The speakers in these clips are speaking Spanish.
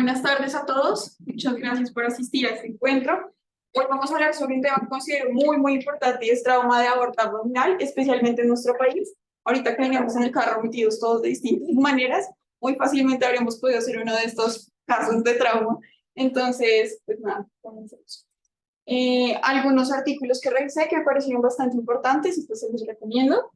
Buenas tardes a todos. Muchas gracias por asistir a este encuentro. Hoy vamos a hablar sobre un tema que considero muy importante y es trauma de aorta abdominal, especialmente en nuestro país. Ahorita que veníamos en el carro metidos todos de distintas maneras, muy fácilmente habríamos podido ser uno de estos casos de trauma. Entonces, pues nada, comencemos. Algunos artículos que revisé que me parecieron bastante importantes y pues se los recomiendo.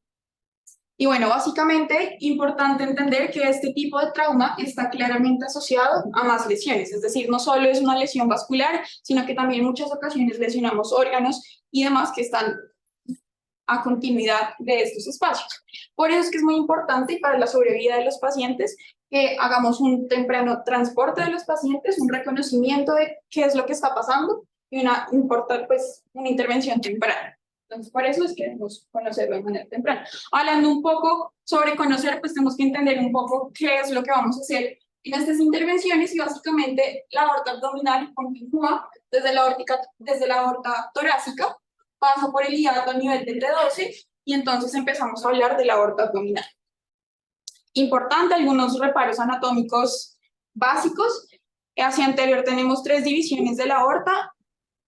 Y bueno, básicamente, importante entender que este tipo de trauma está claramente asociado a más lesiones, es decir, no solo es una lesión vascular, sino que también en muchas ocasiones lesionamos órganos y demás que están a continuidad de estos espacios. Por eso es que es muy importante para la sobrevida de los pacientes que hagamos un temprano transporte de los pacientes, un reconocimiento de qué es lo que está pasando y una intervención temprana. Entonces, por eso es que debemos conocerlo de manera temprana. Hablando un poco sobre conocer, pues tenemos que entender un poco qué es lo que vamos a hacer en estas intervenciones y básicamente la aorta abdominal continúa desde la aorta torácica, pasa por el hiato a nivel del T12 y entonces empezamos a hablar de la aorta abdominal. Importante, algunos reparos anatómicos básicos. Hacia anterior tenemos 3 divisiones de la aorta.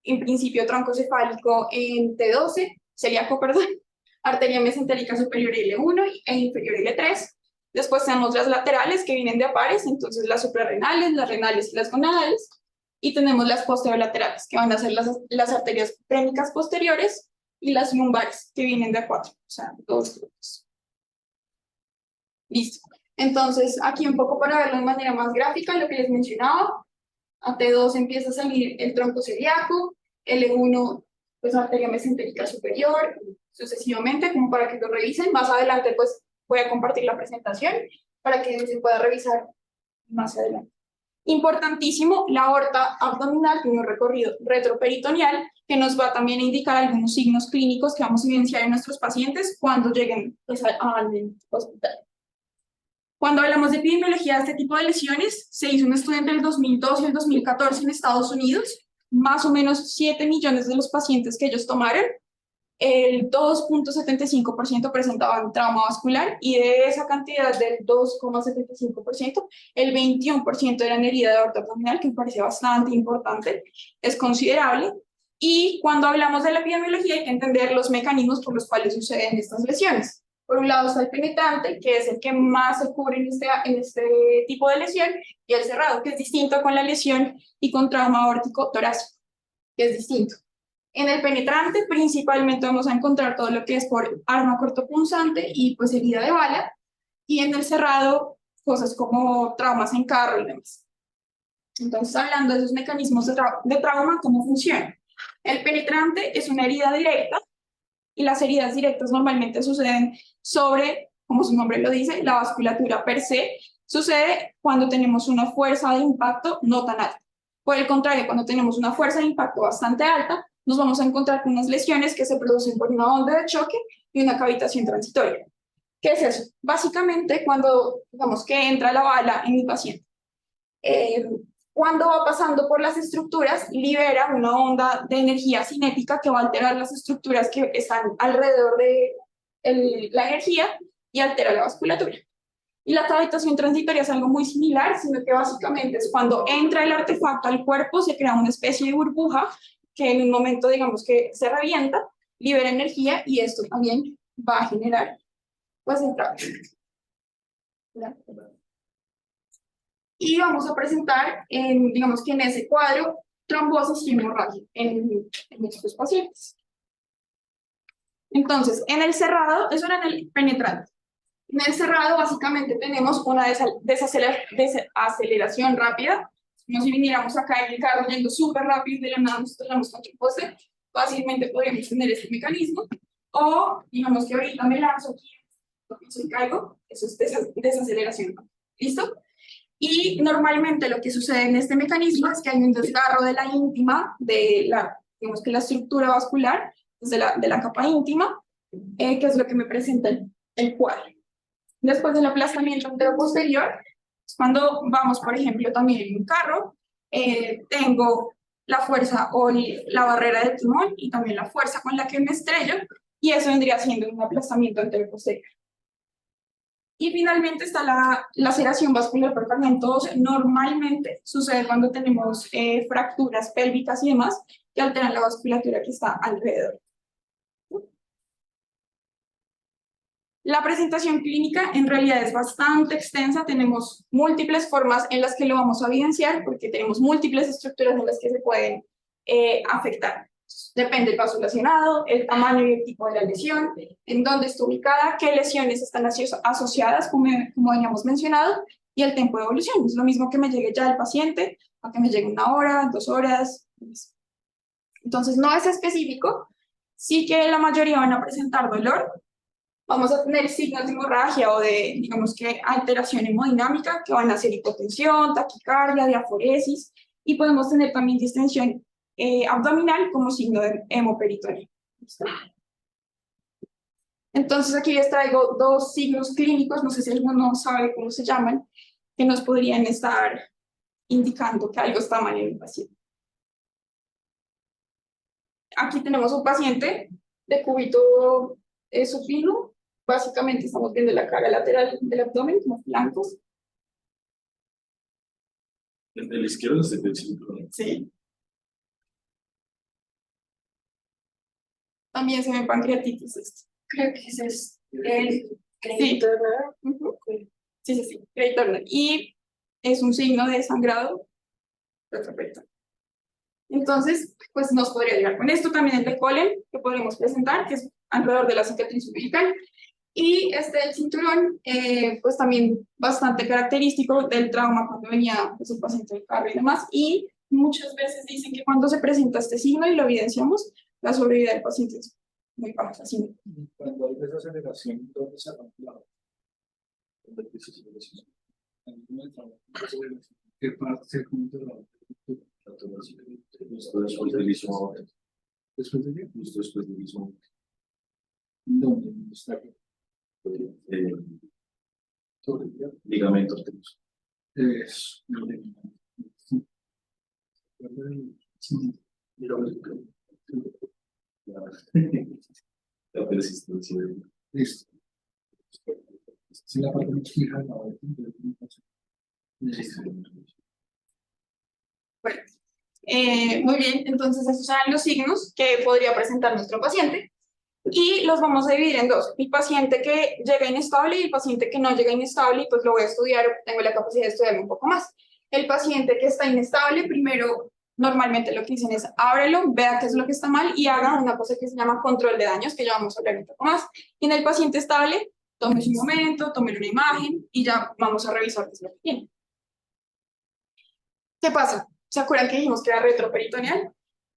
En principio tronco cefálico en T12, celíaco, perdón, arteria mesentérica superior L1 e inferior L3. Después tenemos las laterales que vienen de a pares, entonces las suprarrenales, las renales y las gonadales. Y tenemos las posterolaterales, que van a ser las arterias crónicas posteriores, y las lumbares, que vienen de a 4, o sea, 2 grupos. Listo. Entonces, aquí un poco para verlo de manera más gráfica, lo que les mencionaba. A T2 empieza a salir el tronco celíaco, L1, pues arteria mesentérica superior, sucesivamente, como para que lo revisen. Más adelante, pues, voy a compartir la presentación para que se pueda revisar más adelante. Importantísimo, la aorta abdominal tiene un recorrido retroperitoneal que nos va también a indicar algunos signos clínicos que vamos a evidenciar en nuestros pacientes cuando lleguen pues, al hospital. Cuando hablamos de epidemiología de este tipo de lesiones, se hizo un estudio entre el 2012 y el 2014 en Estados Unidos. Más o menos 7 millones de los pacientes que ellos tomaron, el 2.75% presentaban trauma vascular y de esa cantidad del 2.75%, el 21% eran herida de aorta abdominal, que me parece bastante importante, es considerable. Y cuando hablamos de la epidemiología hay que entender los mecanismos por los cuales suceden estas lesiones. Por un lado está el penetrante, que es el que más se cubre en este tipo de lesión, y el cerrado, que es distinto con la lesión y con trauma aórtico torácico, que es distinto. En el penetrante principalmente vamos a encontrar todo lo que es por arma cortopunzante y pues herida de bala, y en el cerrado cosas como traumas en carro y demás. Entonces, hablando de esos mecanismos de trauma, ¿cómo funciona? El penetrante es una herida directa, y las heridas directas normalmente suceden sobre, como su nombre lo dice, la vasculatura per se. Sucede cuando tenemos una fuerza de impacto no tan alta. Por el contrario, cuando tenemos una fuerza de impacto bastante alta, nos vamos a encontrar con unas lesiones que se producen por una onda de choque y una cavitación transitoria. ¿Qué es eso? Básicamente, cuando digamos que entra la bala en mi paciente, cuando va pasando por las estructuras, libera una onda de energía cinética que va a alterar las estructuras que están alrededor de la energía y altera la vasculatura. Y la cavitación transitoria es algo muy similar, sino que básicamente es cuando entra el artefacto al cuerpo, se crea una especie de burbuja que en un momento, digamos que se revienta, libera energía y esto también va a generar, pues, el trauma. Y vamos a presentar, digamos que en ese cuadro, trombosis y hemorragia en estos pacientes. Entonces, en el cerrado, eso era en el penetrante. En el cerrado, básicamente, tenemos una desaceleración rápida. Como si viniéramos acá en el carro yendo súper rápido de la nada, nos tenemos contra el poste, fácilmente podríamos tener este mecanismo. O, digamos que ahorita me lanzo aquí, y caigo, eso es desaceleración. ¿Listo? Y normalmente lo que sucede en este mecanismo es que hay un desgarro de la íntima, digamos que la estructura vascular, de la capa íntima, que es lo que me presenta el cuadro. Después del aplastamiento anteroposterior, cuando vamos, por ejemplo, también en un carro, tengo la fuerza o la barrera de timón y también la fuerza con la que me estrello, y eso vendría siendo un aplastamiento anteroposterior. Y finalmente está la laceración vascular permanente. Normalmente sucede cuando tenemos fracturas pélvicas y demás que alteran la vasculatura que está alrededor. La presentación clínica en realidad es bastante extensa, tenemos múltiples formas en las que lo vamos a evidenciar porque tenemos múltiples estructuras en las que se pueden afectar. Depende del vaso lesionado, el tamaño y el tipo de la lesión, en dónde está ubicada, qué lesiones están asociadas, como habíamos mencionado, y el tiempo de evolución. Es lo mismo que me llegue ya el paciente, a que me llegue 1 hora, 2 horas. Entonces no es específico, sí que la mayoría van a presentar dolor. Vamos a tener signos de hemorragia o de, digamos que, alteración hemodinámica, que van a ser hipotensión, taquicardia, diaforesis, y podemos tener también distensión abdominal como signo de hemoperitoneo. Entonces aquí les traigo 2 signos clínicos, no sé si alguno sabe cómo se llaman, que nos podrían estar indicando que algo está mal en el paciente. Aquí tenemos un paciente de cúbito supino. Básicamente estamos viendo la cara lateral del abdomen, como flancos. El de la izquierda es el del cinturón. Sí. También se ve pancreatitis esto. Creo que ese es el Sí. Turner. Sí. Grey Turner. Y es un signo de sangrado retroperitoniano. Entonces, pues nos podría llegar con esto. También el de Colen, que podemos presentar, que es alrededor de la cicatriz umbilical. Y el cinturón, pues también bastante característico del trauma cuando venía pues, el paciente del carro y demás. Y muchas veces dicen que cuando se presenta este signo y lo evidenciamos, la sobrevida del paciente es muy baja. Así. Cuando hay desaceleración, ¿dónde se rompe la otra? ¿Qué parte se junta la otra? Justo después del isómero. ¿Después de qué? Justo después del isómero. ¿Dónde está? Sobre el Ligamento arterioso. es La persistencia. listo. Si la parte más fija de la otra. Bueno, muy bien, entonces esos son los signos que podría presentar nuestro paciente. Y los vamos a dividir en 2. El paciente que llega inestable y el paciente que no llega inestable, y pues lo voy a estudiar, tengo la capacidad de estudiarlo un poco más. El paciente que está inestable, primero, normalmente lo que dicen es ábrelo, vea qué es lo que está mal y haga una cosa que se llama control de daños, que ya vamos a hablar un poco más. Y en el paciente estable, tome un momento, tome una imagen y ya vamos a revisar qué es lo que tiene. ¿Qué pasa? ¿Se acuerdan que dijimos que era retroperitoneal?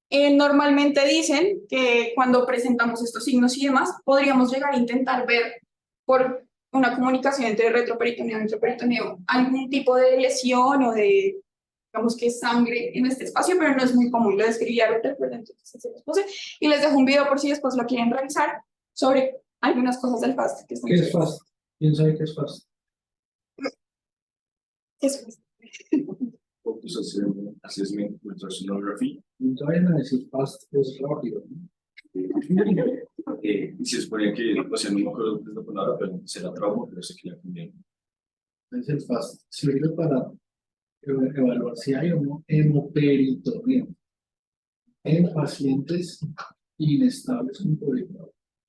Normalmente dicen que cuando presentamos estos signos y demás, podríamos llegar a intentar ver por una comunicación entre retroperitoneo y retroperitoneo algún tipo de lesión o de, digamos que sangre en este espacio, pero no es muy común. Lo describí ahorita, entonces se los puse. Y les dejo un video por si después lo quieren revisar sobre algunas cosas del FAST. ¿Qué es FAST? ¿Quién sabe qué es FAST? Eso es. Focus Assessment Ultrasonography. No vayan a decir FAST es rápido, ¿no? Y se supone que, o sea, no me acuerdo qué es la palabra, pero será trauma, pero sé que la cambié. Entonces el FAST sirve para evaluar si hay o no hemoperitoneo en pacientes inestables con COVID.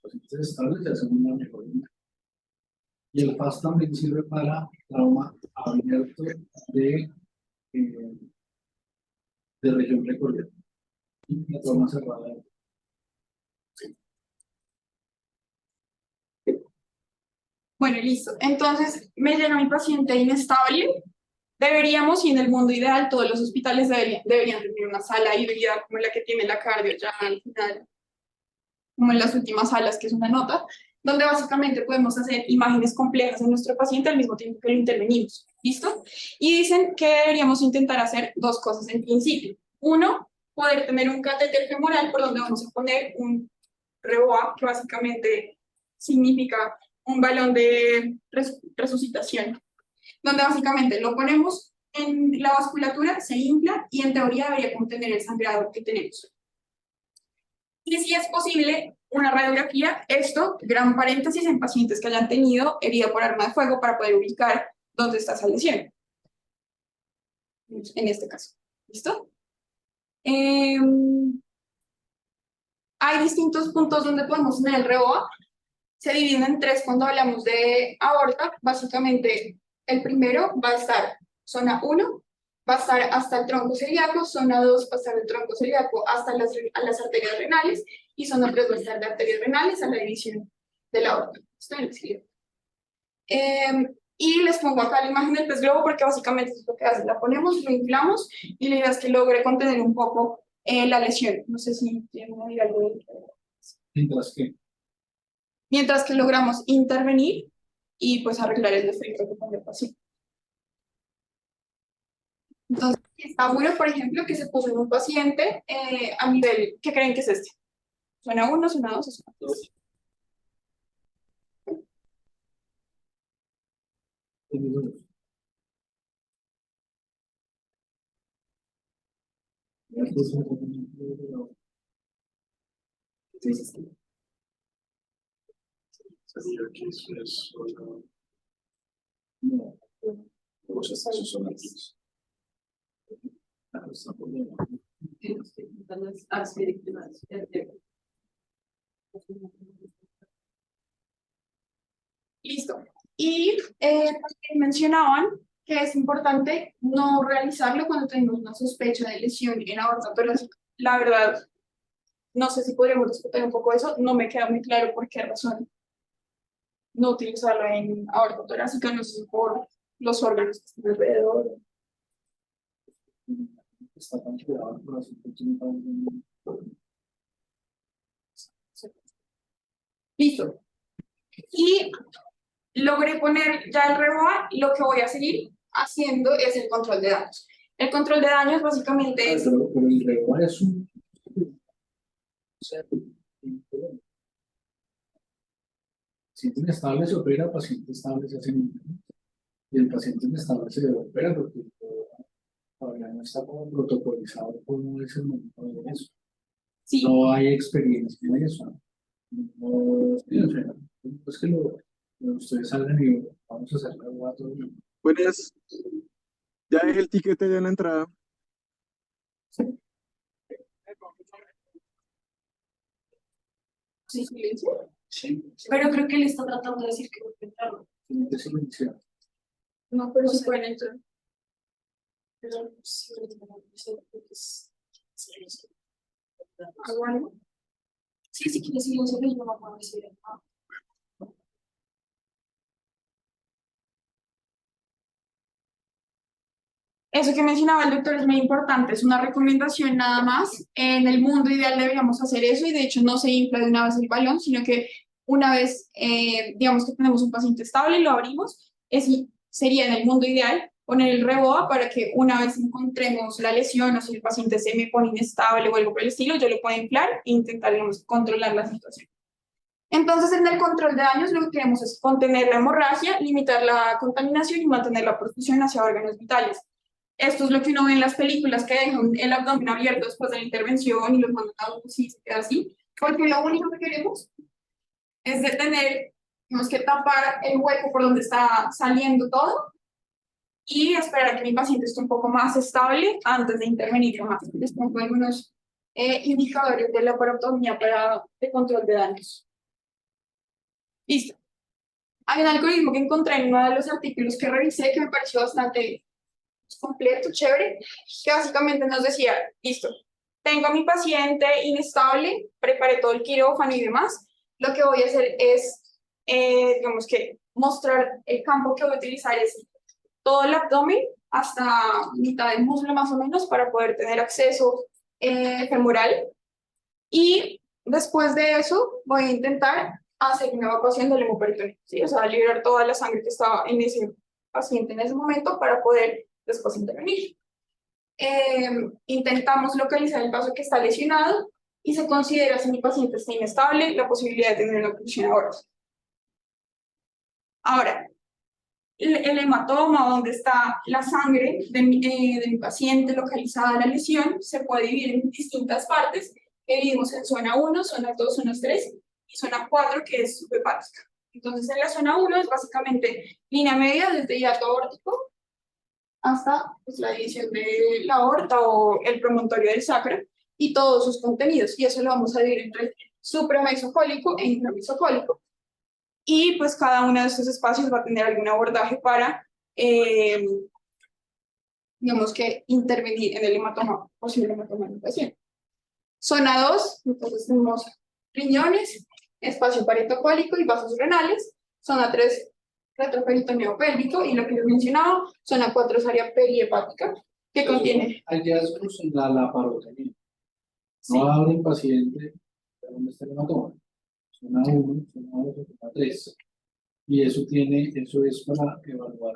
Pacientes estables ya hacen una mejoría. Y el FAST también sirve para trauma abierto de región precordial y la trauma cerrada. Bueno, listo. Entonces, me llega mi paciente inestable. Deberíamos, y en el mundo ideal, todos los hospitales deberían tener una sala híbrida como la que tiene la cardio ya al final, como en las últimas salas, que es una nota, donde básicamente podemos hacer imágenes complejas de nuestro paciente al mismo tiempo que lo intervenimos. ¿Listo? Y dicen que deberíamos intentar hacer 2 cosas en principio. Uno, poder tener un catéter femoral por donde vamos a poner un REBOA, que básicamente significa un balón de resucitación, donde básicamente lo ponemos en la vasculatura, se infla y en teoría debería contener el sangrado que tenemos. Y si es posible, una radiografía, esto, gran paréntesis, en pacientes que hayan tenido herida por arma de fuego para poder ubicar dónde está esa lesión. En este caso. ¿Listo? Hay distintos puntos donde podemos tener el REOA. Se dividen en tres cuando hablamos de aorta. Básicamente, el primero va a estar zona 1, va a estar hasta el tronco celíaco, zona 2 va a estar el tronco celíaco hasta las arterias renales, y zona 3 va a estar de arterias renales a la división de la aorta. Esto en el cielo. Y les pongo acá la imagen del pez globo porque básicamente es lo que hace. La ponemos, lo inflamos y la idea es que logre contener un poco la lesión. No sé si tienen algo de... Mientras que logramos intervenir y pues arreglar el defecto que tiene el paciente. Entonces, está bueno, por ejemplo, que se puso en un paciente a nivel, ¿qué creen que es este? ¿Zona 1, zona 2 o zona 3? Sí, sí, sí. Sabía que eso es una... No, Cosas que son aquí. Listo. Y también mencionaban que es importante no realizarlo cuando tenemos una sospecha de lesión en aorta torácica. La verdad, no sé si podríamos discutir un poco eso, no me queda muy claro por qué razón no utilizarlo en aorta torácica, no sé si por los órganos que están alrededor. está tan cuidado por así que tiene tan- Listo. Y logré poner ya el REOA, lo que voy a seguir haciendo es el control de daños. El control de daños básicamente es... Pero el REOA es un... Paciente inestable se opera, paciente estable se hace un- y el paciente inestable se opera porque todavía no está como protocolizado cómo es el momento de eso. Sí, No hay experiencia en eso. No, sí, o sea, no es que ustedes salgan y vamos a hacer la REOA todo el mundo. Buenas, ya dejé el ticket allá en la entrada. sí, silencio. Sí, Pero creo que él está tratando de decir que no puede entrarlo. es silenciado. No, pero sí pueden entrar. Pero sí, no sé, porque es- ¿Algo, algo? Sí, sí, quiere silencio, pero yo no puedo decir. Eso que mencionaba el doctor es muy importante, es una recomendación nada más. En el mundo ideal deberíamos hacer eso y de hecho no se infla de una vez el balón, sino que una vez, digamos que tenemos un paciente estable, lo abrimos, sería en el mundo ideal poner el REBOA para que una vez encontremos la lesión o si el paciente se me pone inestable o algo por el estilo, yo lo pueda inflar e intentar, digamos, controlar la situación. Entonces, en el control de daños lo que queremos es contener la hemorragia, limitar la contaminación y mantener la perfusión hacia órganos vitales. Esto es lo que uno ve en las películas que dejan el abdomen abierto después de la intervención y los mandan a UCI y se queda así, porque lo único que queremos es detener, tenemos que tapar el hueco por donde está saliendo todo y esperar a que mi paciente esté un poco más estable antes de intervenir más. Les pongo algunos indicadores de la laparotomía de control de daños. Listo. Hay un algoritmo que encontré en uno de los artículos que revisé que me pareció bastante completo, chévere, que básicamente nos decía, listo, tengo a mi paciente inestable, preparé todo el quirófano y demás, lo que voy a hacer es, digamos que mostrar el campo que voy a utilizar es todo el abdomen hasta mitad del muslo más o menos para poder tener acceso femoral y después de eso voy a intentar hacer una evacuación del hemoperitoneo, ¿sí? O sea, liberar toda la sangre que estaba en ese paciente en ese momento para poder después intervenir. Intentamos localizar el vaso que está lesionado y se considera, si mi paciente está inestable, la posibilidad de tener una oclusión aórtica. Ahora, el hematoma, donde está la sangre de mi paciente localizada la lesión, se puede dividir en distintas partes que dividimos en zona 1, zona 2, zona 3 y zona 4, que es subhepática. Entonces, en la zona 1 es básicamente línea media desde hiato aórtico hasta pues, la división de la aorta o el promontorio del sacro y todos sus contenidos. Y eso lo vamos a dividir entre supramesocólico e intramesocólico. Y pues cada uno de estos espacios va a tener algún abordaje para, digamos que, intervenir en el hematoma, posible hematoma del paciente. Zona 2, entonces tenemos riñones, espacio paretocólico y vasos renales. Zona 3, retroperitoneo pélvico, y lo que les mencionaba, zona 4 es área perihepática, que contiene... Hallazgos en la laparotomía. Sí. No abre el paciente, ¿dónde está el hematoma? Zona 1, zona 2, zona 3. Y eso es para evaluar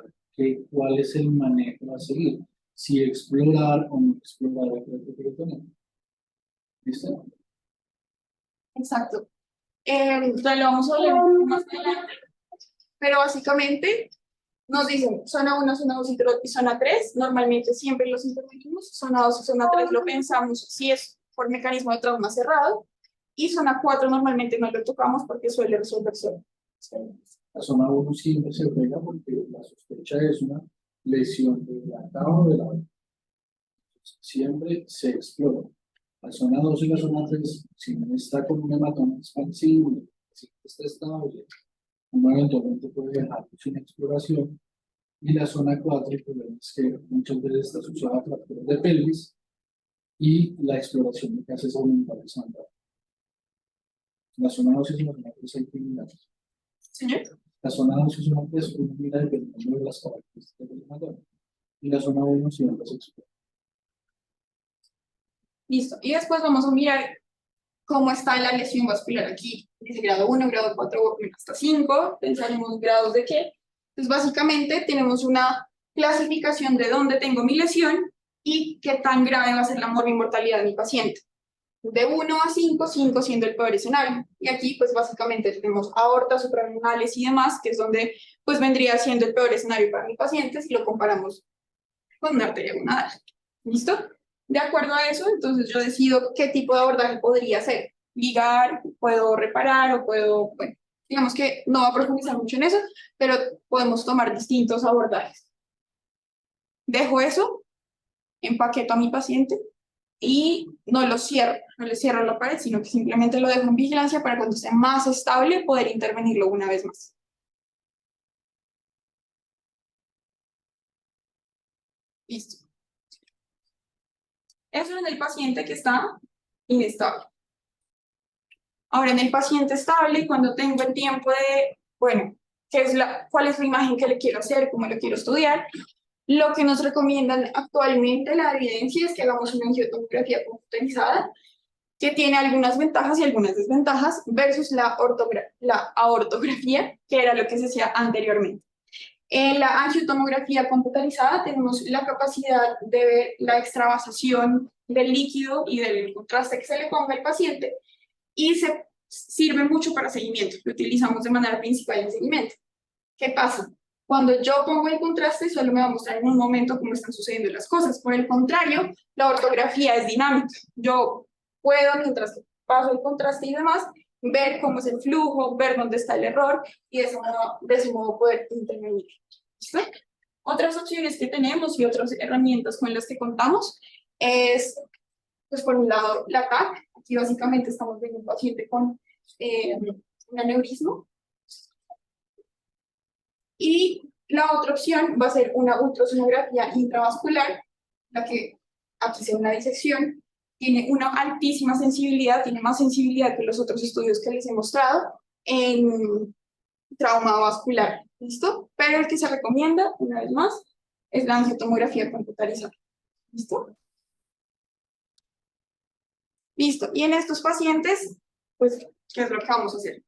cuál es el manejo a seguir. Si explorar o no explorar el retroperitoneo. ¿Listo? Exacto. Ya lo vamos a hablar más adelante. Pero básicamente nos dicen zona 1, zona 2 y zona 3. Normalmente siempre los intervenimos. Zona 2 y zona 3 lo pensamos si es por mecanismo de trauma cerrado. Y zona 4 normalmente no lo tocamos porque suele resolver solo. La zona 1 siempre se pega porque la sospecha es una lesión del acabo de la siempre se explora. La zona 2 y la zona 3, si no está con un hematoma expansivo, si está estable, uno eventualmente puede dejarlo sin exploración. Y la zona 4, el problema es que muchas veces está asociada a fracturas de pelvis y la exploración lo que hace es aumentar el sangrado. La zona 2 y la zona 3 hay que mirar. Señor. La zona 2 y zona 3 uno mira dependiendo de las características del hematoma. Y la zona 1 siempre se explora. Listo. Y después vamos a mirar cómo está la lesión vascular aquí. Dice grado 1, grado 4, hasta 5. Pensaremos grados de qué. Entonces, básicamente, tenemos una clasificación de dónde tengo mi lesión y qué tan grave va a ser la morbimortalidad de mi paciente. De 1 a 5, 5 siendo el peor escenario. Y aquí, pues, básicamente tenemos aortas, suprarrenales y demás, que es donde, pues, vendría siendo el peor escenario para mi paciente si lo comparamos con una arteria gonadal. ¿Listo? De acuerdo a eso, entonces yo decido qué tipo de abordaje podría hacer. Ligar, puedo reparar o puedo, bueno, digamos que no va a profundizar mucho en eso, pero podemos tomar distintos abordajes. Dejo eso, empaqueto a mi paciente y no lo cierro, no le cierro la pared, sino que simplemente lo dejo en vigilancia para cuando esté más estable poder intervenirlo una vez más. Listo. Eso en el paciente que está inestable. Ahora, en el paciente estable, cuando tengo el tiempo de, bueno, ¿cuál es la imagen que le quiero hacer? ¿Cómo lo quiero estudiar? Lo que nos recomiendan actualmente la evidencia es que hagamos una angiotomografía computarizada, que tiene algunas ventajas y algunas desventajas, versus la aortografía, que era lo que se hacía anteriormente. En la angiotomografía computarizada tenemos la capacidad de ver la extravasación del líquido y del contraste que se le ponga al paciente, y se sirve mucho para seguimiento. Lo utilizamos de manera principal en seguimiento. ¿Qué pasa? Cuando yo pongo el contraste, solo me va a mostrar en un momento cómo están sucediendo las cosas. Por el contrario, la ortografía es dinámica. Yo puedo, mientras paso el contraste y demás, ver cómo es el flujo, ver dónde está el error y de ese modo poder intervenir. ¿Listo? Otras opciones que tenemos y otras herramientas con las que contamos es, pues por un lado, la TAC. Aquí básicamente estamos viendo un paciente con un aneurisma. Y la otra opción va a ser una ultrasonografía intravascular, la que aquí se ve una disección, tiene una altísima sensibilidad, tiene más sensibilidad que los otros estudios que les he mostrado en trauma vascular, ¿listo? Pero el que se recomienda, una vez más, es la angiotomografía computarizada, ¿listo? Listo, y en estos pacientes, pues, ¿qué es lo que vamos a hacer?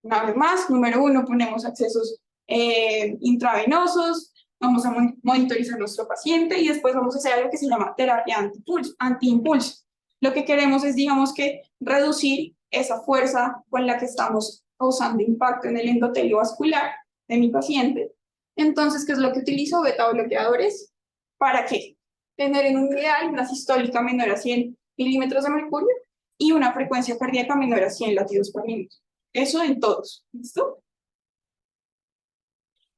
Una vez más, número 1, ponemos accesos intravenosos, vamos a monitorizar a nuestro paciente y después vamos a hacer algo que se llama terapia antiimpulso. Lo que queremos es, digamos que, reducir esa fuerza con la que estamos causando impacto en el endotelio vascular de mi paciente. Entonces, ¿qué es lo que utilizo? Beta bloqueadores. ¿Para qué? Tener en un ideal una sistólica menor a 100 milímetros de mercurio y una frecuencia cardíaca menor a 100 latidos por minuto. Eso en todos. ¿Listo?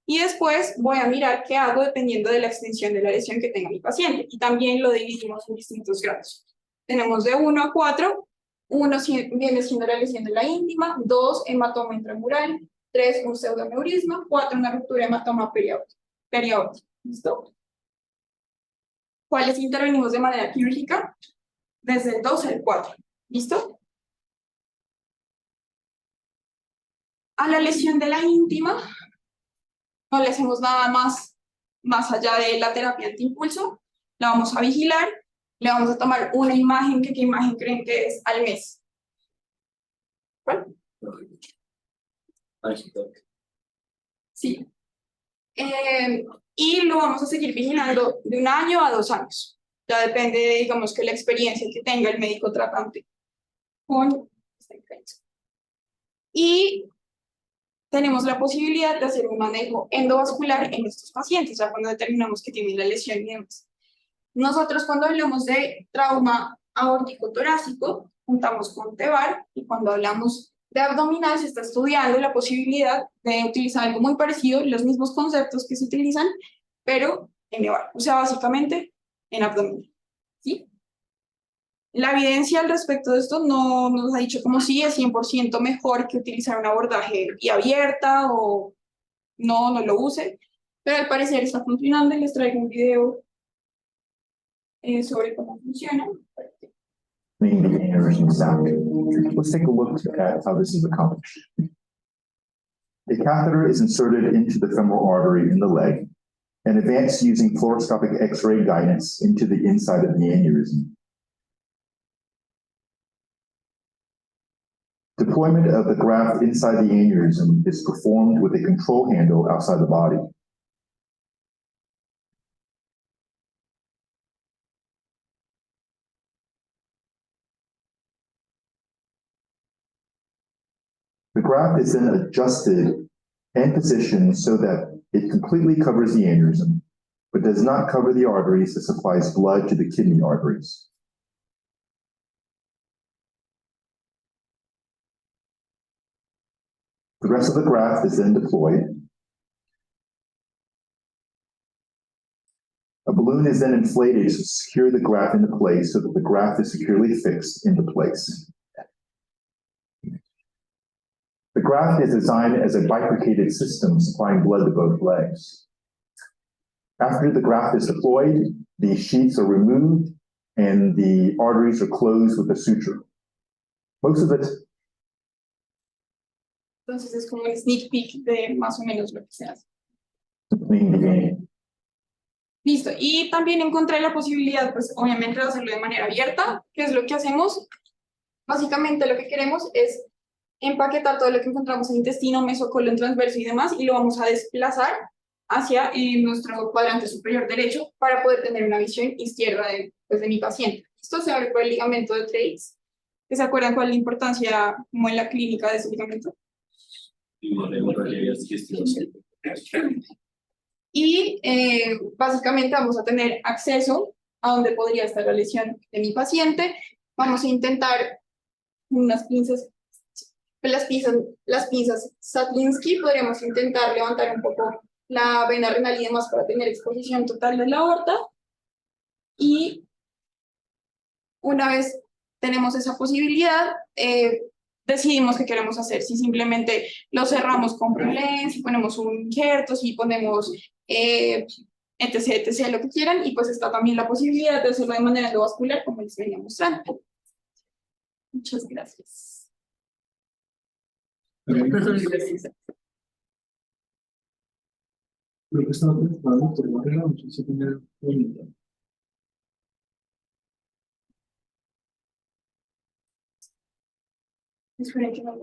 Y después voy a mirar qué hago dependiendo de la extensión de la lesión que tenga mi paciente. Y también lo dividimos en distintos grados. Tenemos de 1 a 4. 1 viene siendo la lesión de la íntima, 2 hematoma intramural, 3 un pseudoaneurisma, 4 una ruptura hematoma periaórtica. ¿Listo? ¿Cuáles intervenimos de manera quirúrgica? Desde el 2 al 4. ¿Listo? A la lesión de la íntima no le hacemos nada más allá de la terapia antiimpulso. La vamos a vigilar, le vamos a tomar una imagen, ¿qué imagen creen que es al mes? ¿Cuál? Sí. Y lo vamos a seguir vigilando de 1 año a 2 años. Ya depende, digamos, que la experiencia que tenga el médico tratante con esta infección. Y tenemos la posibilidad de hacer un manejo endovascular en estos pacientes, ya cuando determinamos que tienen la lesión y demás. Nosotros cuando hablamos de trauma aórtico torácico, juntamos con TEVAR, y cuando hablamos de abdominal se está estudiando la posibilidad de utilizar algo muy parecido, los mismos conceptos que se utilizan, pero en EVAR, o sea, básicamente en abdominal. ¿Sí? La evidencia al respecto de esto no nos ha dicho como si es 100% mejor que utilizar un abordaje vía abierta o no lo use, pero al parecer está funcionando y les traigo un video sobre cómo funciona. Main aneurysm sac. Let's take a look at how this is accomplished. A catheter is inserted into the femoral artery in the leg and advanced using fluoroscopic X-ray guidance into the inside of the aneurysm. Deployment of the graft inside the aneurysm is performed with a control handle outside the body. The graft is then adjusted and positioned so that it completely covers the aneurysm, but does not cover the arteries that supplies blood to the kidney arteries. The rest of the graft is then deployed. A balloon is then inflated to secure the graft into place so that the graft is securely fixed into place. The graft is designed as a bifurcated system supplying blood to both legs. After the graft is deployed, the sheets are removed and the arteries are closed with a suture. Most of it. Entonces es como un sneak peek de más o menos lo que se hace. Listo. Y también encontré la posibilidad, pues obviamente, de hacerlo de manera abierta. ¿Qué es lo que hacemos? Básicamente lo que queremos es empaquetar todo lo que encontramos en intestino, mesocolon transverso y demás, y lo vamos a desplazar hacia nuestro cuadrante superior derecho para poder tener una visión izquierda de mi paciente. Esto se abre por el ligamento de Treitz. ¿Se acuerdan cuál es la importancia como en la clínica de ese ligamento? Y básicamente vamos a tener acceso a donde podría estar la lesión de mi paciente. Vamos a intentar unas pinzas, las pinzas Satlinsky, podríamos intentar levantar un poco la vena renal y demás para tener exposición total de la aorta. Y una vez tenemos esa posibilidad, decidimos qué queremos hacer, si simplemente lo cerramos con Prolén, si ponemos un injerto, si ponemos etc, lo que quieran, y pues está también la posibilidad de hacerlo de manera endovascular, como les venía mostrando. Muchas gracias. Gracias. Creo que estaba preocupado, doctor Barrera, no sé si tiene pregunta. Esperen que no.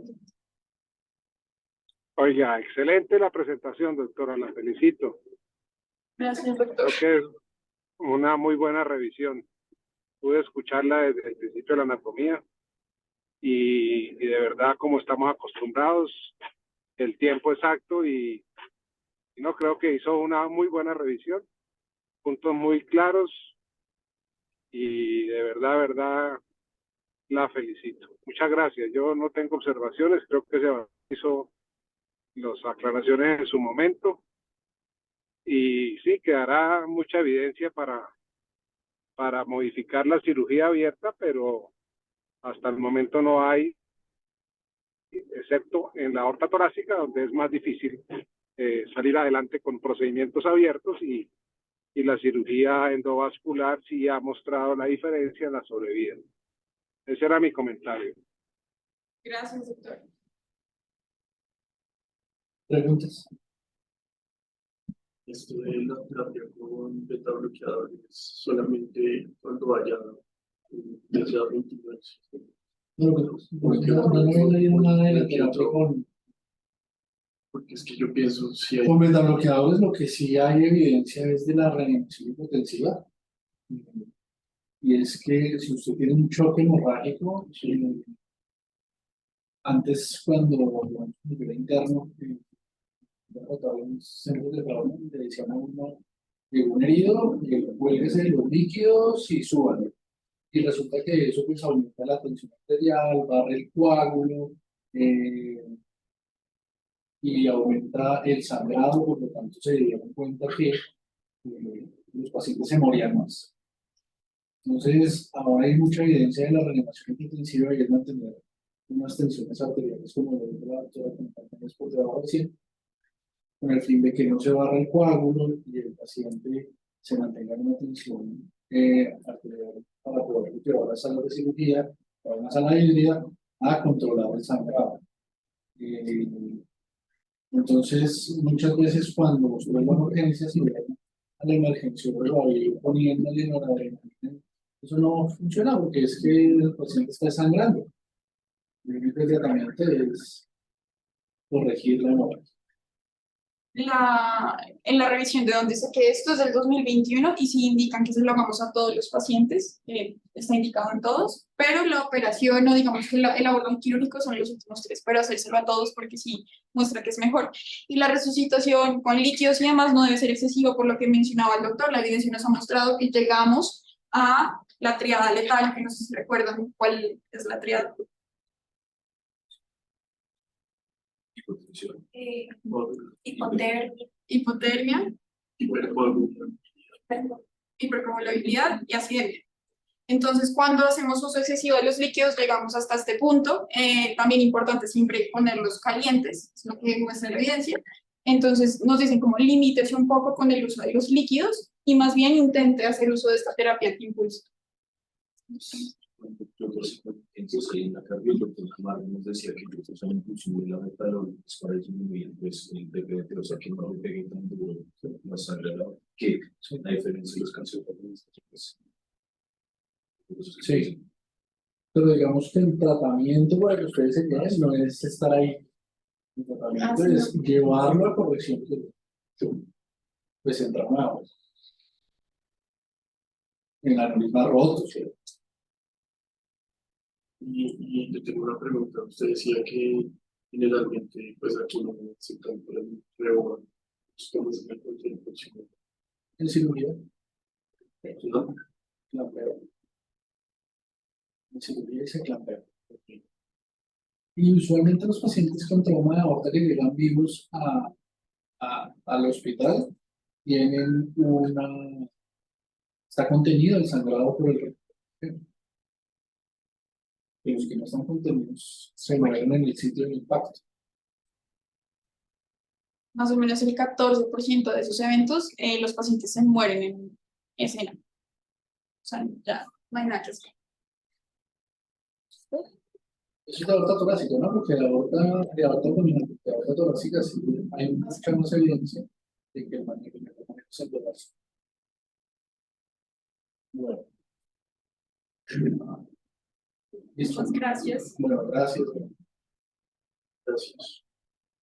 Oiga, excelente la presentación, doctora, la felicito. Gracias, doctor. Creo que es una muy buena revisión. Pude escucharla desde el principio de la anatomía y de verdad, como estamos acostumbrados, el tiempo exacto y no, creo que hizo una muy buena revisión, puntos muy claros y de verdad, la felicito. Muchas gracias. Yo no tengo observaciones, creo que se hizo las aclaraciones en su momento y sí, quedará mucha evidencia para modificar la cirugía abierta, pero hasta el momento no hay, excepto en la aorta torácica, donde es más difícil salir adelante con procedimientos abiertos y la cirugía endovascular sí ha mostrado la diferencia en la sobrevida. Ese era mi comentario. Gracias, doctor. ¿Preguntas? Esto de la terapia con beta bloqueadores solamente cuando haya desde 22. No, no he leído nada de la terapia Porque es que yo pienso, si hay con betabloqueadores, lo que sí hay evidencia es de la reanimación hipotensiva. Y es que si usted tiene un choque hemorrágico, antes cuando digamos, a nivel interno, en centros de trabajo, le decían a uno, llegó un herido, cuélguese de los líquidos y súbalo. Y resulta que eso pues aumenta la tensión arterial, barre el coágulo, y aumenta el sangrado, por lo tanto se dieron cuenta que los pacientes se morían más. Entonces, ahora hay mucha evidencia de la reanimación intensiva y es mantener unas tensiones arteriales como lo dice la doctora, por debajo de 100, con el fin de que no se barra el coágulo y el paciente se mantenga en una tensión arterial para poder llevar a la sala de cirugía, a una sala híbrida, a controlar el sangrado. Entonces, muchas veces cuando usted va a urgencias y ve a la emergenciólogo ahí poniéndole noradrenalina, eso no funciona porque es que el paciente está sangrando. El único tratamiento es corregir la hemorragia. En la revisión de donde saqué esto es del 2021 y sí indican que se lo hagamos a todos los pacientes, está indicado en todos, pero la operación o digamos que el abordaje quirúrgico son los últimos 3, pero hacérselo a todos porque sí muestra que es mejor. Y la resucitación con líquidos y demás no debe ser excesivo por lo que mencionaba el doctor, la evidencia nos ha mostrado que llegamos a la triada letal, que no sé si recuerdan cuál es la triada. Hipotensión. Hipotermia, hipercoagulabilidad y acidemia. Entonces, cuando hacemos uso excesivo de los líquidos, llegamos hasta este punto. También importante siempre ponerlos calientes, es lo que muestra la evidencia. Entonces, nos dicen como limítese un poco con el uso de los líquidos y más bien intente hacer uso de esta terapia de impulso. Entonces, ahí en la cardio, el doctor Camargo nos decía que el uso impulsivo de la metalol es para disminuir pues, el DPT, o sea, que no le pegue tan duro la sangre, que a diferencia de los canceropatías. Sí. Pero digamos que el tratamiento para que ustedes se queden no es estar ahí. El tratamiento es llevarlo a corrección. Pues entramado. En la aneurisma roto, ¿sí? Y yo tengo una pregunta. Usted decía que generalmente, pues aquí no se calcula el reo, ¿cómo se calcula el próximo? En cirugía, ¿No? clampeo. En cirugía y se clampea. Y usualmente los pacientes con trauma de aorta que llegan vivos al hospital tienen está contenido el sangrado por el recto. Y los que no están contenidos se mueren en el sitio del impacto. Más o menos el 14% de esos eventos, los pacientes se mueren en escena. O sea, ya no hay nada que hacer. Eso es la aorta torácica, ¿no? Porque la aorta dominante, la aorta torácica, sí hay mucha más evidencia de que el manejo es el torácico. Bueno. Listo. Muchas gracias. Bueno, gracias. Gracias.